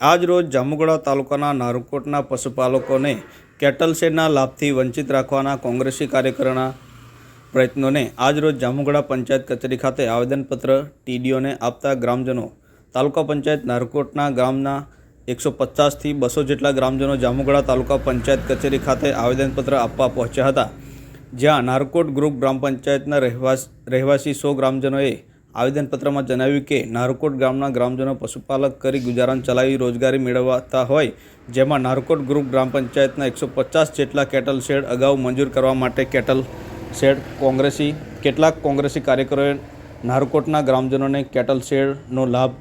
આજ રોજ જામુગડા તાલુકાના નારકોટના પશુપાલકોને કેટલ શેડના લાભથી વંચિત રાખવાના કોંગ્રેસી કાર્યકરોના પ્રયત્નોને આજરોજ જામુગડા પંચાયત કચેરી ખાતે આવેદનપત્ર ટીડીઓને આપતા ગ્રામજનો તાલુકા પંચાયત નારકોટના ગામના 150 થી 200 જેટલા ગ્રામજનો જામુગડા તાલુકા પંચાયત કચેરી ખાતે આવેદનપત્ર આપવા પહોંચ્યા હતા, જ્યાં નારકોટ ગ્રુપ ગ્રામ પંચાયતના રહેવાસી 100 ગ્રામજનોએ આવેદનપત્રમાં જણાવ્યું કે નારકોટ ગામના ગ્રામજનો પશુપાલક કરી ગુજરાન ચલાવી રોજગારી મેળવતા હોય, જેમાં નારકોટ ગ્રુપ ગ્રામ પંચાયતના 150 જેટલા કેટલ શેડ અગાઉ મંજૂર કરવા માટે કેટલ શેડ કેટલાક કોંગ્રેસી કાર્યકરોએ નારકોટના ગ્રામજનોને કેટલ શેડનો લાભ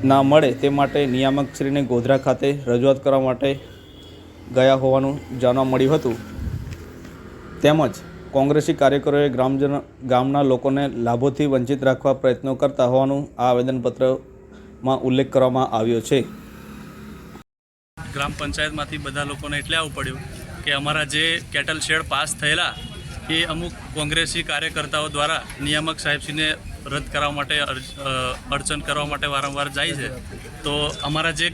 ના મળે તે માટે નિયામકશ્રીને ગોધરા ખાતે રજૂઆત કરવા માટે ગયા હોવાનું જાણવા મળ્યું હતું, તેમજ કોંગ્રેસી કાર્યકરોએ ગામના લોકોને લાભોથી વંચિત રાખવા પ્રયત્નો કરતા હોવાનું આ આવેદનપત્રમાં ઉલ્લેખ કરવામાં આવ્યો છે। ગ્રામ પંચાયતમાંથી બધા લોકોને એટલે આવવું પડ્યું કે અમારા જે કેટલ શેડ પાસ થયેલા એ અમુક કોંગ્રેસી કાર્યકર્તાઓ દ્વારા નિયામક સાહેબશ્રીને રદ કરવા માટે અડચણ કરવા માટે વારંવાર જાય છે, તો અમારા જે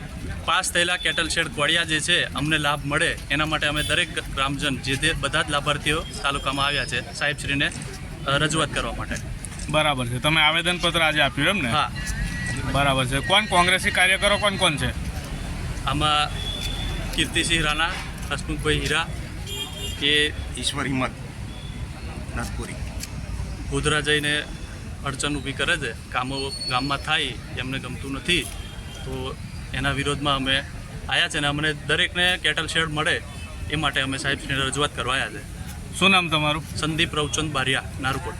પાસ થયેલા કેટલ શેડ કોળિયા જે છે અમને લાભ મળે એના માટે અમે દરેક ગ્રામજન જે તે બધા જ લાભાર્થીઓ તાલુકામાં આવ્યા છે સાહેબશ્રીને રજૂઆત કરવા માટે। બરાબર છે, તમે આવેદનપત્ર આજે આપ્યું એમ ને? હા, બરાબર છે। કોણ કોંગ્રેસી કાર્યકરો કોણ છે આમાં? કીર્તિસિંહ રાણા, હસમુખભાઈ હીરા, એ ઈશ્વર હિંમત નાથપુરી ગોધરા જઈને અડચણ ઊભી કરે છે, કામો ગામમાં થાય એમને ગમતું નથી, તો એના વિરોધમાં અમે આવ્યા છે અને અમને દરેકને કેટલ શેડ મળે એ માટે અમે સાહેબશ્રીને રજૂઆત કરવા આવ્યા છે। શું નામ તમારું? સંદીપ રવચંદ બારિયા, નારકોટ।